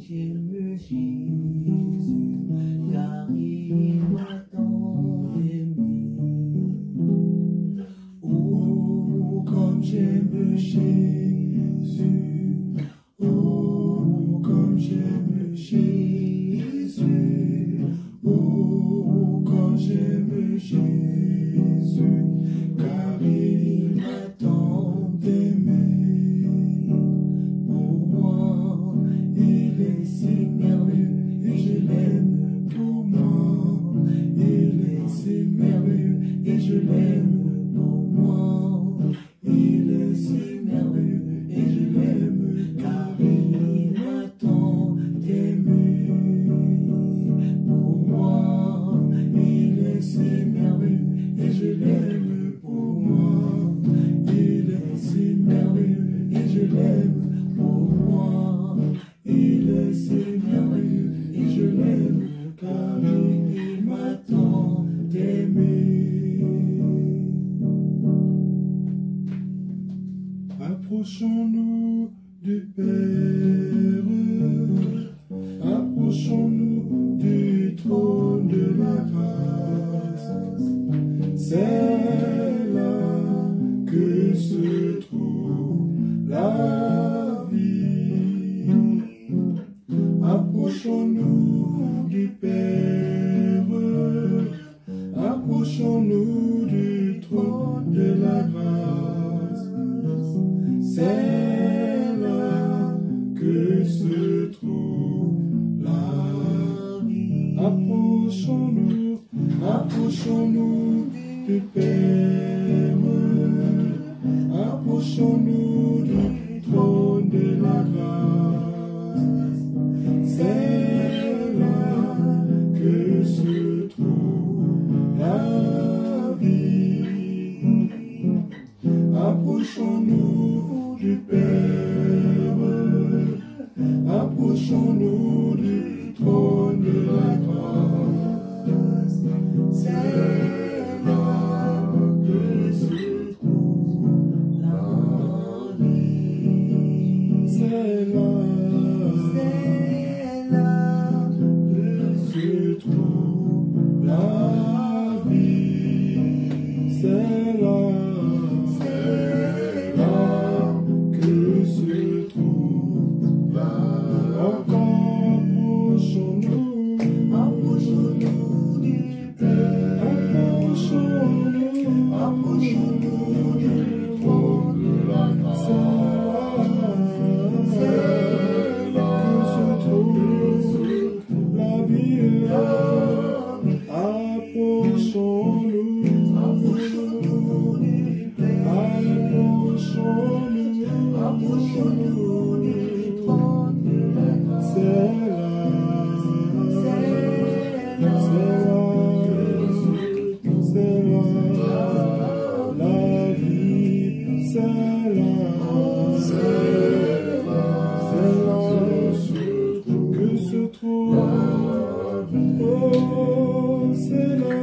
j'aime Jésus, car il m'a tant aimé. Oh, comme j'aime Jésus, oh, comme j'aime Jésus, oh, comme j'aime Jésus, car il m'a tant aimé. Pour moi, il est si merveilleux et je l'aime. Pour moi, il est si merveilleux et je l'aime. Pour moi, il est si merveilleux et je l'aime, car il m'a tant aimé. Pour moi, il est si merveilleux et je l'aime. Pour moi, il est si merveilleux et je l'aime. Pour moi, il est si merveilleux et je l'aime, car il m'a tant aimé. Approchons-nous du Père, approchons-nous du trône de la grâce. C'est là que se trouve la vie. Approchons-nous du Père, approchons-nous du trône de la grâce. C'est là que se trouve la vie. Approchons-nous, approchons-nous du Père, approchons-nous du trône de la grâce. C'est là que se trouve la vie. Approchons-nous du Père, approchons-nous du trône de la grâce. C'est là que se trouve la vie. C'est là que se trouve la vie. C'est là que se trouve la vie. Encore approchons-nous, approchons-nous du Père, approchons-nous, approchons-nous du trône de la grâce. C'est là que se trouve la vie. Approchons-nous, approchons-nous du Père, approchons-nous du trône de la grâce. C'est là la vie. C'est là que se trouve la vie. Oh, c'est là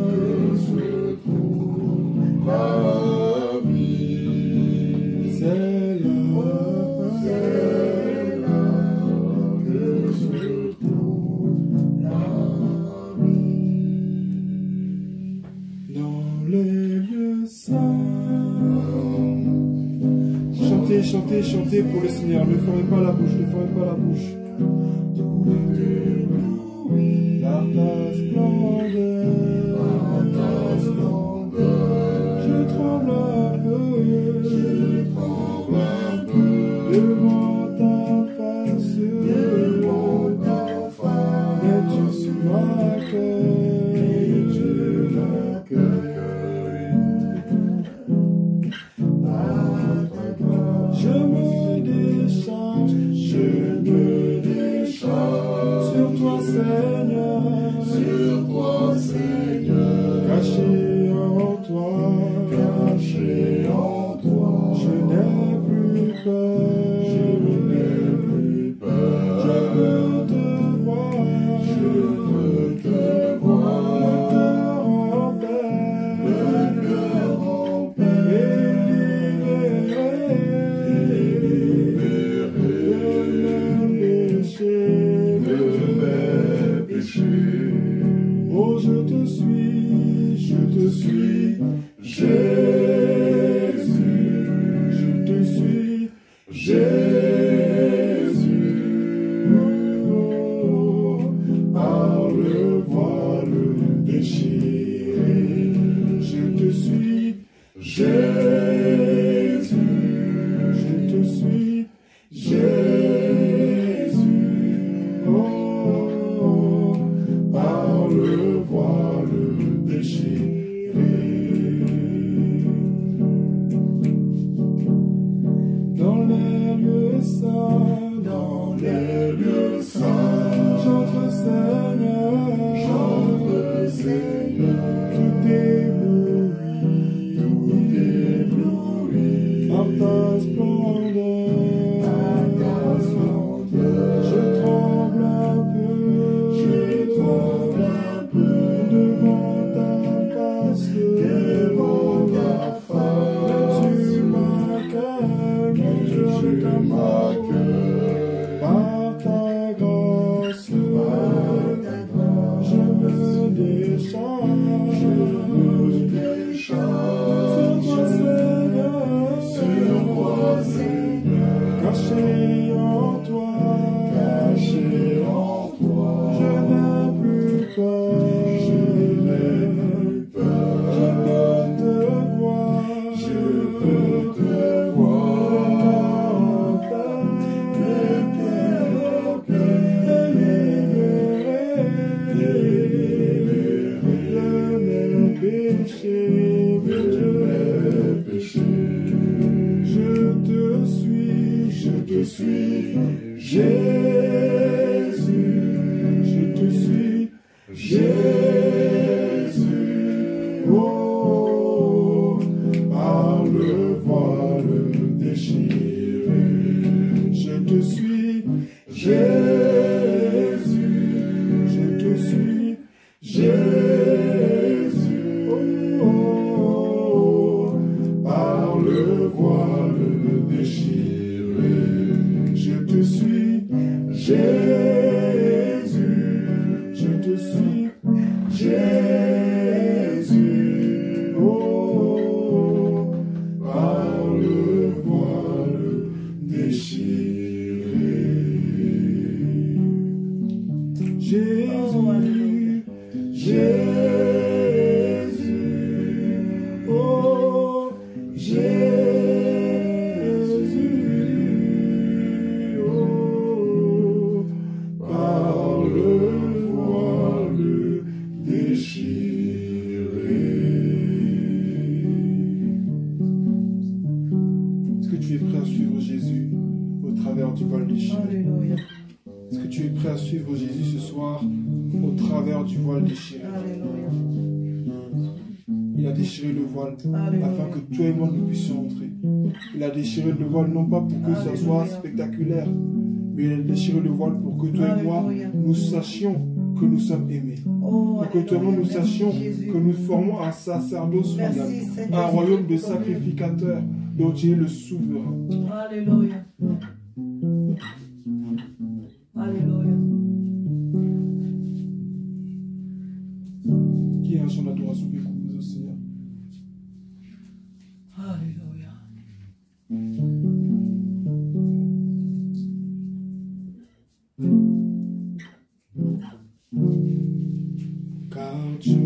que se trouve la vie. C'est là que se trouve la vie. Dans les lieux saints, chantez, chantez, chantez pour le Seigneur. Ne fermez pas la bouche, ne fermez pas la bouche. Par ta splendeur, je tremble un peu, devant ta face, mais tu m'accueilles, je me décharge sur toi, Seigneur, sur toi. lieux saints, dans les lieux saints, j'entre Seigneur, tout ébloui, par ta splendeur, je tremble un peu, devant ta face, tu m'accueilles, par ta grâce, je me décharge, sur toi Seigneur, caché en toi, je n'ai plus peur, je peux te voir, je te suis, Jésus, je te suis, Jésus, oh, par le voile déchiré, je te suis, Jésus, je te suis, Jésus, oh, par le voile déchiré, je te suis, Jésus, je te suis, Jésus, oh, par le voile déchiré. Jésus, Jésus, oh, Jésus, oh, par le voile déchiré. Est-ce que tu es prêt à suivre Jésus au travers du voile déchiré? Alléluia. Est-ce que tu es prêt à suivre Jésus ce soir au travers du voile déchiré? Alléluia. Il a déchiré le voile Alléluia. afin que toi et moi nous puissions entrer. Il a déchiré le voile non pas pour que ça soit spectaculaire, mais il a déchiré le voile pour que toi et moi nous sachions que nous sommes aimés. Oh, Pour que toi et moi nous Merci, sachions Jésus. que nous formons un sacerdoce royal, Merci, Seigneur. un royaume de sacrificateurs dont il est le souverain. Alléluia. Alléluia. Qui est un chant d'adoration qui est composé au Seigneur? Alléluia. Car Dieu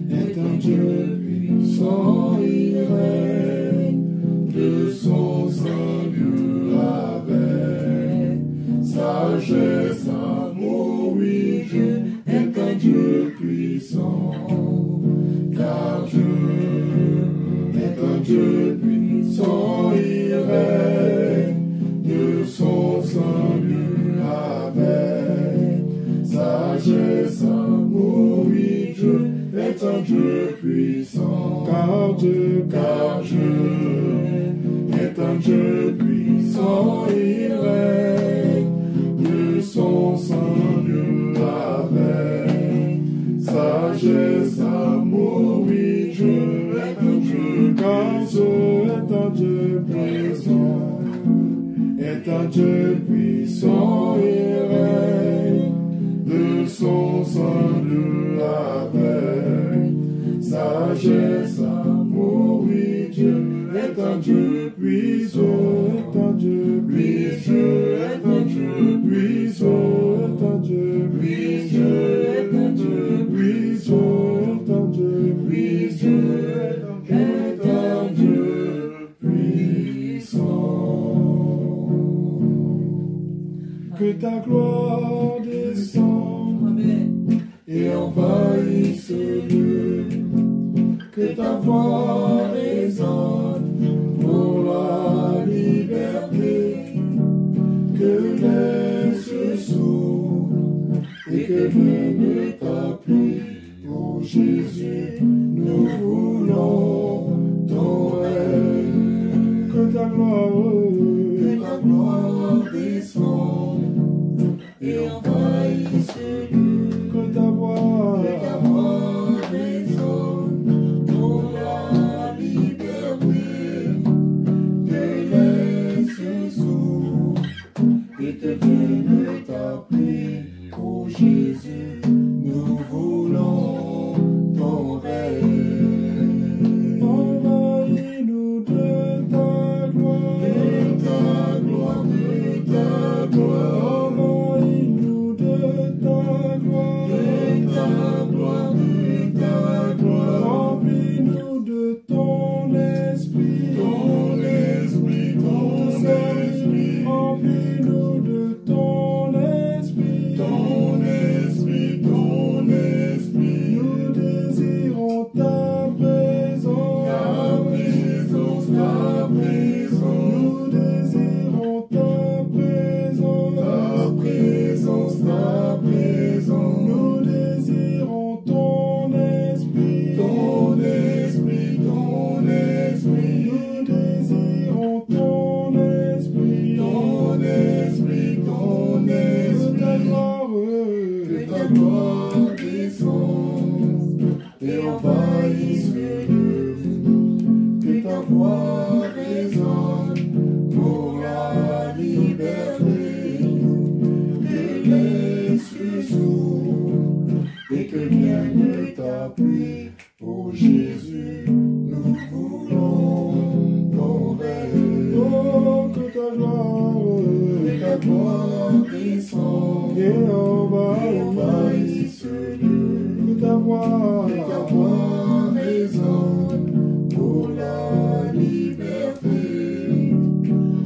est un Dieu puissant, il règne de son salut avec sagesse, amour, oui, Dieu est un Dieu puissant. Car Dieu est un Dieu puissant, il règne de son salut avec sagesse, amour, oui, Dieu est un Dieu puissant. Car Dieu est un Dieu puissant, il règne de son salut avec sagesse, amour, oui, Dieu est un Dieu. Car Dieu est un Dieu puissant, est un Dieu puissant, il règne de son salut avec sagesse, amour, oui, Dieu est un Dieu puissant, est un Dieu puissant, est un Dieu puissant, est un Dieu puissant, est un Dieu puissant, est un Dieu puissant, est un Dieu puissant. Que ta gloire descende Amen. et envahisse ce lieu, que ta voix résonne pour la liberté. vienne ta pluie. Oh Jésus, nous voulons ton règne. Que ta gloire descende et envahisse ce lieu. Que ta voix résonne pour la liberté. Que les cieux s'ouvrent et te vienne ta pluie. Oh Jésus, nous voulons ton règne. Envahis-nous de ta gloire, de ta gloire, de ta gloire. Envahis-nous de ta gloire, de ta gloire, de ta gloire. Remplis-nous de ton esprit, ton esprit, ton esprit. Remplis-nous de ton esprit, ton esprit, ton esprit. Nous désirons ta présence, ta présence, ta présence. Nous désirons ta présence, ta présence, ta présence. Nous désirons ton esprit, ton esprit, ton esprit. Nous désirons ton esprit, ton esprit, ton esprit. Que ta gloire descende et envahisse le lieu. Que ta voix résonne pour la liberté. Que les cieux s'ouvrent et que vienne ta pluie. Oh Jésus, nous voulons ton règne. Oh, que ta gloire descende et envahisse ce lieu. Que ta voix résonne pour la liberté.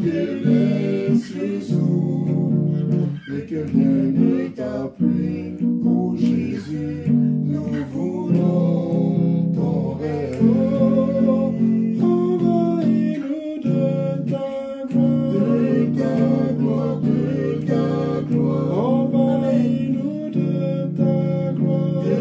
Que les cieux s'ouvrent et que vienne ta pluie. Oh Jésus, nous voulons ton règne. Oh, envahis-nous de ta gloire, de ta gloire. Envahis-nous de ta gloire, de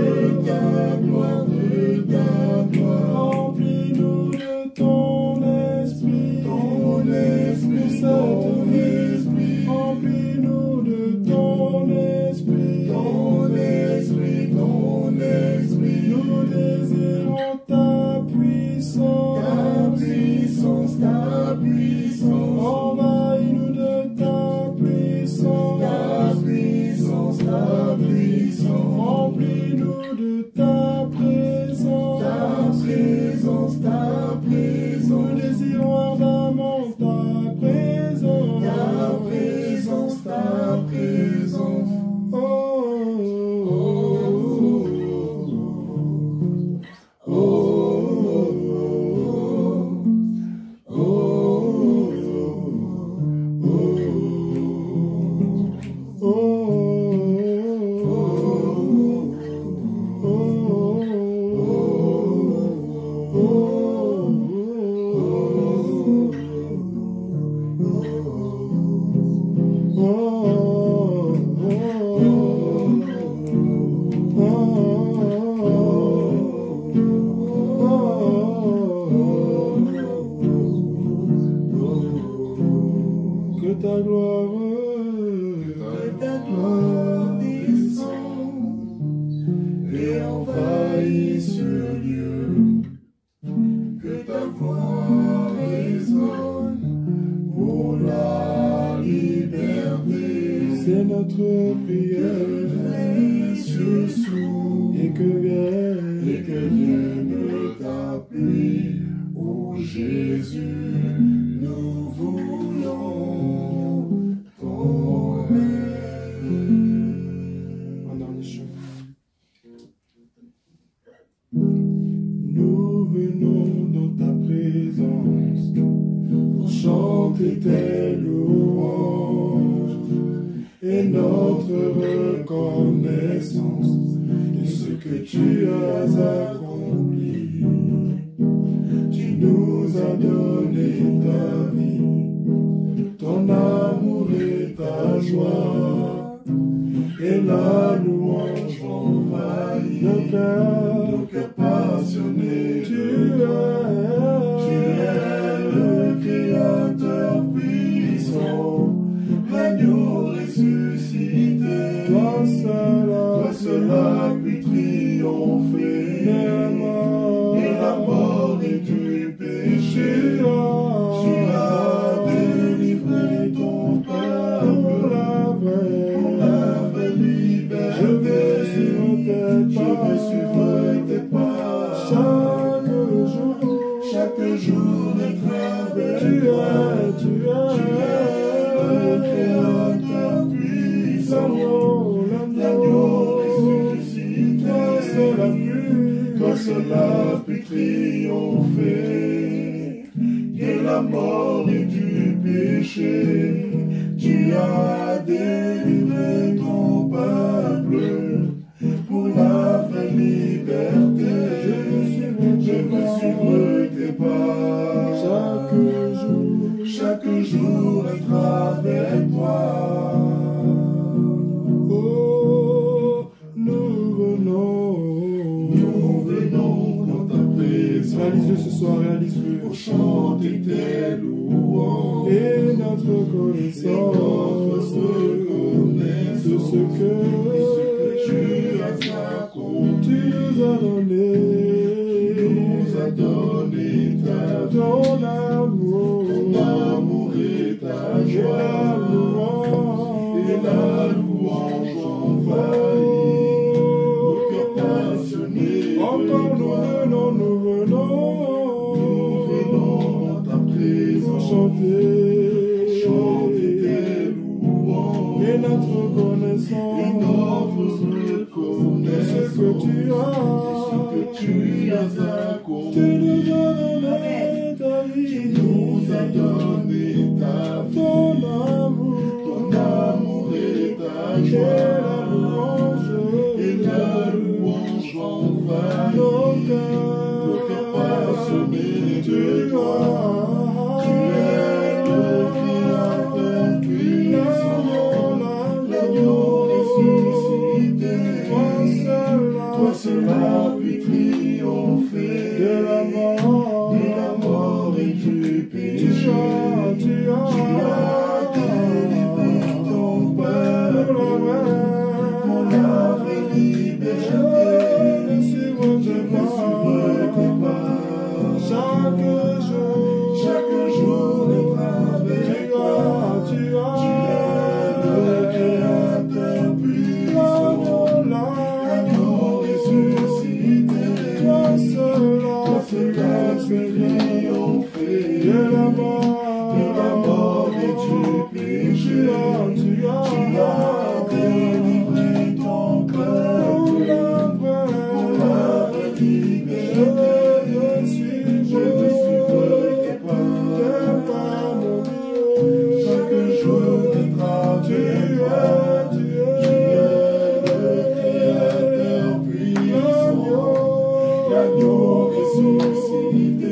ta gloire, de ta gloire. Remplis-nous de ton esprit, ton esprit, ton esprit. Remplis-nous de ton esprit, ton esprit, ton esprit. Nous désirons ta puissance, ta puissance, ta puissance. Envahis-nous de ta puissance, ta puissance, ta puissance. Remplis-nous de ta présence, ta présence, ta présence. Nous désirons ardemment ta présence, ta présence, ta présence. Oh, oh, oh, oh, oh, oh, que ta gloire descende et envahisse ce lieu. Que ta voix résonne pour la liberté. C'est notre prière. Les cieux s'ouvrent et que vienne ta pluie. Oh Jésus, nous voulons ton règne. Un dernier chant. Nous venons dans ta présence pour chanter tes louanges et notre reconnaissance de ce que tu as accompli. Tu nous as donné ta vie, ton amour et ta joie, et la louange Créateur puissant, l'agneau ressuscité, toi seul as pu triompher de la mort et du péché. Tu as délivré ton peuple pour la vraie liberté. Je veux suivre tes pas. Chaque jour être avec toi. Oh, nous venons dans ta présence. Réalise-le ce soir, réalise-le. Pour chanter tes louanges Et notre connaissance de ce que tu as accompli. tu nous as donné ton amour et ta joie, et la louange envahit nos cœurs passionnés. Encore nous venons dans ta présence, chanter tes louanges et notre connaissance de ce que tu as accompli. tu nous as donné ta vie, Tu nous as donné ta vie, ton amour et ta et joie, la louange envahit nos nos cœurs passionnés tu de toi. Tu es le Créateur puissant, l'agneau ressuscité. Toi seul as pu triompher de la mort et du péché. tu as délivré ton peuple pour la vraie liberté. je suivre tes pas. Chaque jour être avec toi. Tu Tu es le Créateur puissant, l'agneau ressuscité. toi seul Toi seul as pu triompher de la mort et du péché. tu as délivré ton peuple pour la vraie liberté. Je veux suivre tes pas. Chaque jour être avec toi. Tu es le Créateur puissant, l'agneau ressuscité.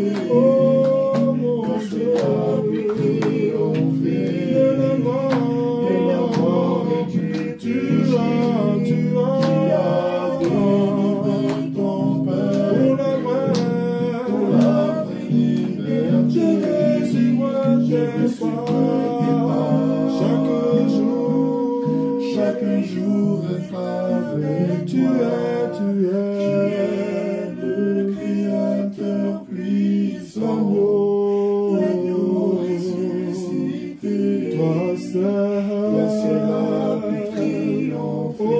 Toi seul as pu triompher de la mort et du péché. Tu as délivré ton peuple pour la vraie liberté. Je veux suivre tes pas. Chaque jour être avec toi. Tu es le Créateur puissant, l'agneau ressuscité. toi seul as pu triompher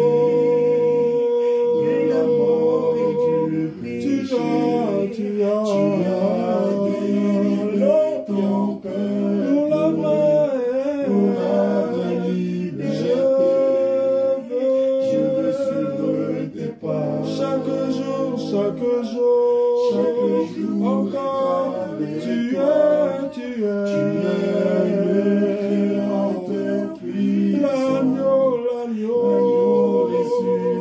de la mort et du péché. tu as délivré ton peuple pour la vraie liberté. Je veux suivre tes pas. chaque jour, encore, tu es l'agneau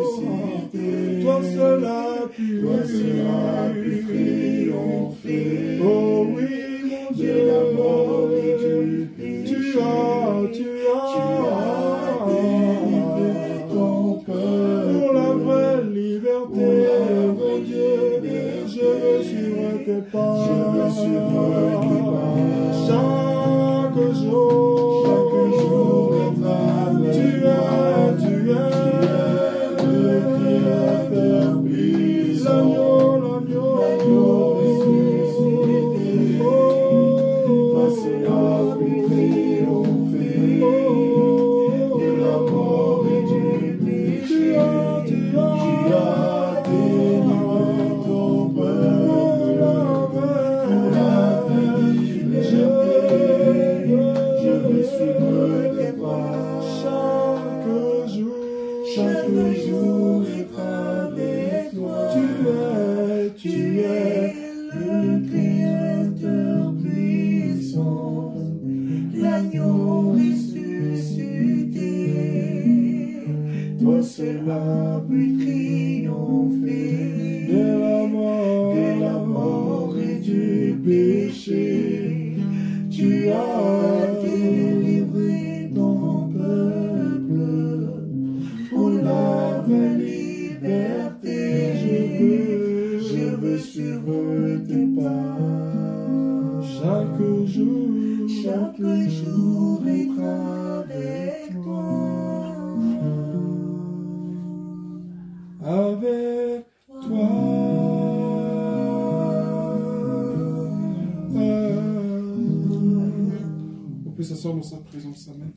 ressuscité. toi seul as pu triompher. Oh oui, mon Dieu, de la mort et du péché. tu as délivré ton peuple pour la vraie liberté, mon Dieu, je veux suivre tes pas. Chaque jour, être avec tu es le Créateur puissant, l'agneau ressuscité. Toi seul as pu triompher de la mort et du péché. Tu as délivré ton peuple pour la vraie liberté. l'agneau ressuscité. Toi seul as pu triompher de la mort et du péché. Tu as délivré ton peuple pour la vraie liberté. Je veux suivre tes pas. chaque jour être avec toi. avec toi. On peut s'asseoir dans sa présence, amen.